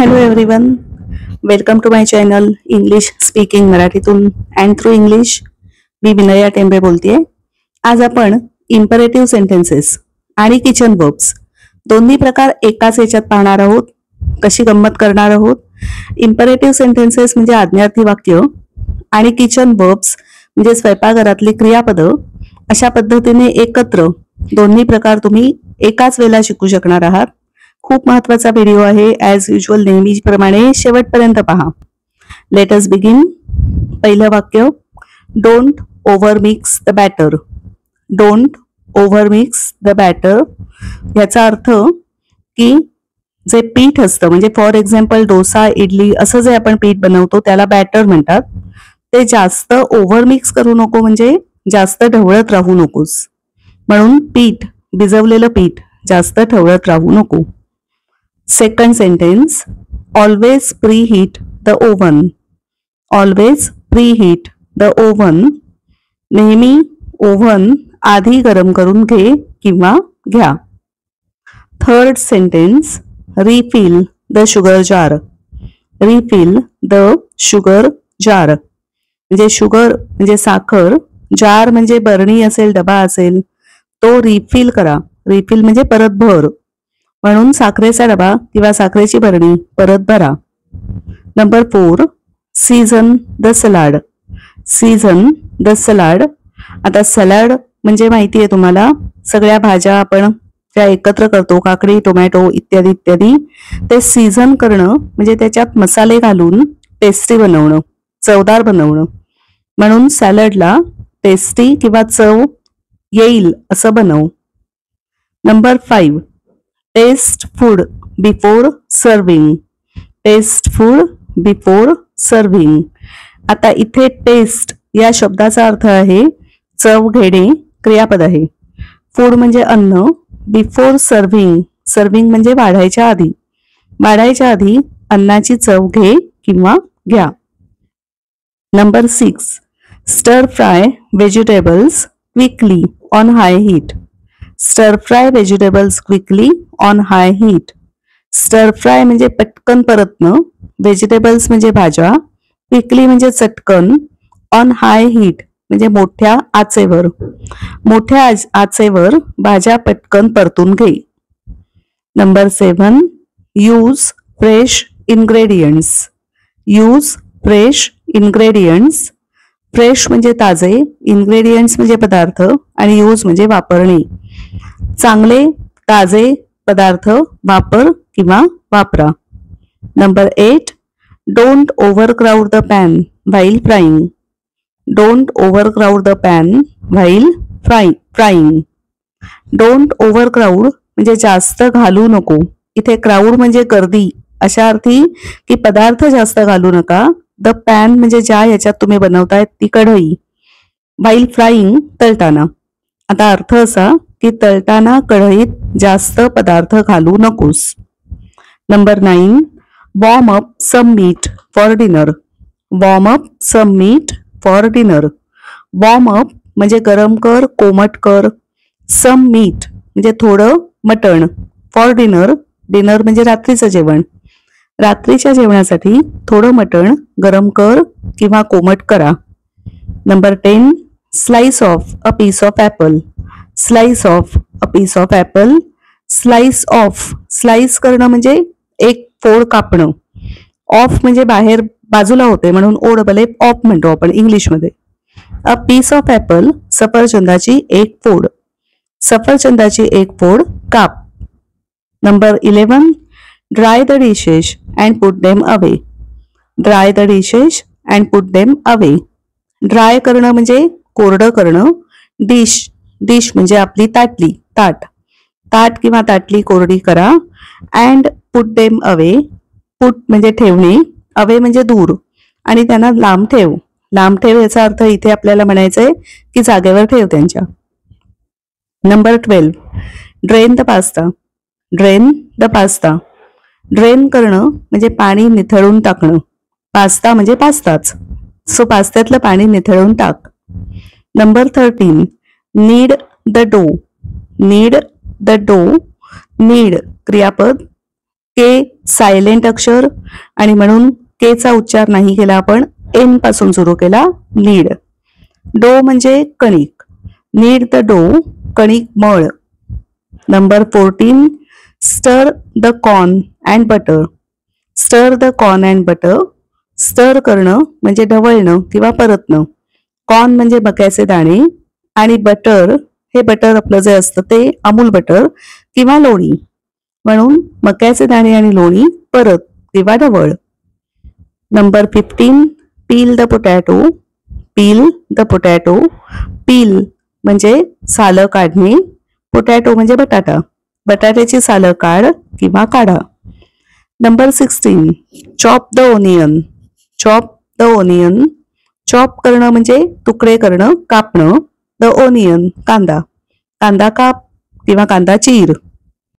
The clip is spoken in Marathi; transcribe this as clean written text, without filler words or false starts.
Hello everyone, welcome to my channel English speaking मराठीतून अँड थ्रू इंग्लिश. मी विनया टेंबे बोलतेय. आज आपण इम्परेटिव्ह सेंटेन्सेस आणि किचन वर्ब्स दोन्ही प्रकार एकाच याच्यात पाहणार आहोत. कशी गंमत करणार आहोत. इम्परेटिव्ह सेंटेन्सेस म्हणजे आज्ञार्थी वाक्य आणि किचन वर्ब्स म्हणजे स्वयंपाकघरातली क्रियापदं. अशा पद्धतीने एकत्र दोन्ही प्रकार तुम्ही एकाच वेळेला शिकू शकणार आहात. खूप महत्वाचा व्हिडिओ आहे. ॲज युजल नेहमीप्रमाणे शेवटपर्यंत पहा. Let us begin. पहिलं वाक्य, don't over mix the batter. Don't over mix the batter याचा अर्थ की जे पीठ असतं, म्हणजे फॉर एक्झाम्पल डोसा, इडली असं जे आपण पीठ बनवतो त्याला बॅटर म्हणतात. ते जास्त ओव्हर मिक्स करू नको, म्हणजे जास्त ढवळत राहू नकोस. म्हणून पीठ, भिजवलेलं पीठ जास्त ढवळत राहू नको. Second sentence, always preheat the oven. Always preheat the oven, नेहमी ओव्हन आधी गरम करून घे किंवा घ्या. Third sentence, refill the sugar jar. Refill the sugar jar म्हणजे शुगर म्हणजे साखर, जार म्हणजे बरणी असेल, डबा असेल, तो रिफिल करा. रिफिल म्हणजे परत भर, म्हणून साखरेचा डबा किंवा साखरेची बरणी परत भरा. Number 4, season the salad. Season the salad. आता सलाड म्हणजे माहिती आहे तुम्हाला, सगळ्या भाज्या आपण ज्या एकत्र करतो, काकडी, टोमॅटो इत्यादी इत्यादी, ते सीझन करणं म्हणजे त्याच्यात मसाले घालून टेस्टी बनवणं, चवदार बनवणं. म्हणून सॅलडला टेस्टी किंवा चव येईल असं बनव. Number 5, taste food before serving. Taste food before serving. आता इथे टेस्ट या शब्दाचा अर्थ आहे चव घेणे, क्रियापद आहे. फूड म्हणजे अन्न, बिफोर सर्विंग, सर्विंग म्हणजे वाढायच्या आधी. वाढायच्या आधी अन्नाची चव घे किंवा घ्या. Number 6, stir fry vegetables quickly on high heat. Stir fry vegetables quickly on high heat. Stir fry म्हणजे पटकन परतणं, व्हेजिटेबल्स म्हणजे भाज्या, क्विकली म्हणजे चटकन, ऑन हाय हीट म्हणजे मोठ्या आचेवर. मोठ्या आचेवर भाज्या पटकन परतून घे. Number 7, use fresh ingredients. Use fresh ingredients. Fresh म्हणजे ताजे, इन्ग्रेडियंट्स म्हणजे पदार्थ आणि यूज म्हणजे वापरणे. चांगले ताजे पदार्थ वापर किंवा वापरा. Number 8, don't overcrowd the pan while frying. Don't overcrowd the pan while frying. Don't overcrowd म्हणजे जास्त घालू नको. इथे क्राऊड म्हणजे गर्दी, अशा अर्थी की पदार्थ जास्त घालू नका. द पॅन म्हणजे ज्या ह्याच्यात तुम्ही बनवताय ती कढई. व्हाईल फ्राईंग तळताना. आता अर्थ असा की तळताना कढईत जास्त पदार्थ घालू नकोस. Number 9, warm up some meat for dinner. Warm up some meat for dinner. Warm up म्हणजे गरम कर, कोमट कर. सम मीट म्हणजे थोडं मटण. फॉर डिनर, डिनर म्हणजे रात्रीचं जेवण. रात्रीच्या जेवणासाठी थोडं मटण गरम कर किंवा कोमट करा. Number 10, slice of a piece of apple. Slice of a piece of apple. Slice of, slice करणं म्हणजे एक फोड कापणं. ऑफ म्हणजे बाहेर बाजूला होते, म्हणून ओढबले ऑफ म्हणतो आपण इंग्लिशमध्ये. अ पीस ऑफ ॲपल, सफरचंदाची एक फोड. सफरचंदाची एक फोड काप. Number 11, dry the dishes and put them away. Dry the dishes and put them away. Dry करणं म्हणजे कोरडं करणं. डिश, डिश म्हणजे आपली ताटली, ताट. ताट किंवा ताटली कोरडी करा. And put them away. Put म्हणजे ठेवणे, अवे म्हणजे दूर, आणि त्यांना लांब ठेव. लांब ठेव याचा अर्थ इथे आपल्याला म्हणायचंय की जागेवर ठेव त्यांच्या. Number 12, drain the pasta. Drain the pasta. Drain करणं म्हणजे पाणी निथळून टाकणं. पास्ता म्हणजे पास्ताच, सो पास्त्यातलं पाणी निथळून टाक. नंबर 13, नीड द डो. नीड द डो. नीड क्रियापद, के सायलेंट अक्षर आणि म्हणून के चा उच्चार नाही केला, आपण एन पासून सुरू केला, नीड. डो म्हणजे कणिक, नीड द डो, कणिक मळ. नंबर 14, स्टर द कॉर्न अँड बटर. स्टर द कॉर्न अँड बटर. स्टर करणं म्हणजे ढवळणं किंवा परतणं. कॉर्न म्हणजे मक्याचे दाणे आणि बटर, हे बटर आपलं जे असतं ते अमूल बटर किंवा लोणी. म्हणून मक्याचे दाणे आणि लोणी परत किंवा ढवळ. Number 15, peel the potato. Peel the potato. Peel म्हणजे सालं काढणे, पोटॅटो म्हणजे बटाटा, बटाट्याची सालं काढ किंवा काढा. Number 16, chop the onion. Chop the onion. Chop करणं म्हणजे तुकडे करणं, कापणं. द ओनियन कांदा, कांदा काप किंवा कांदा चीर.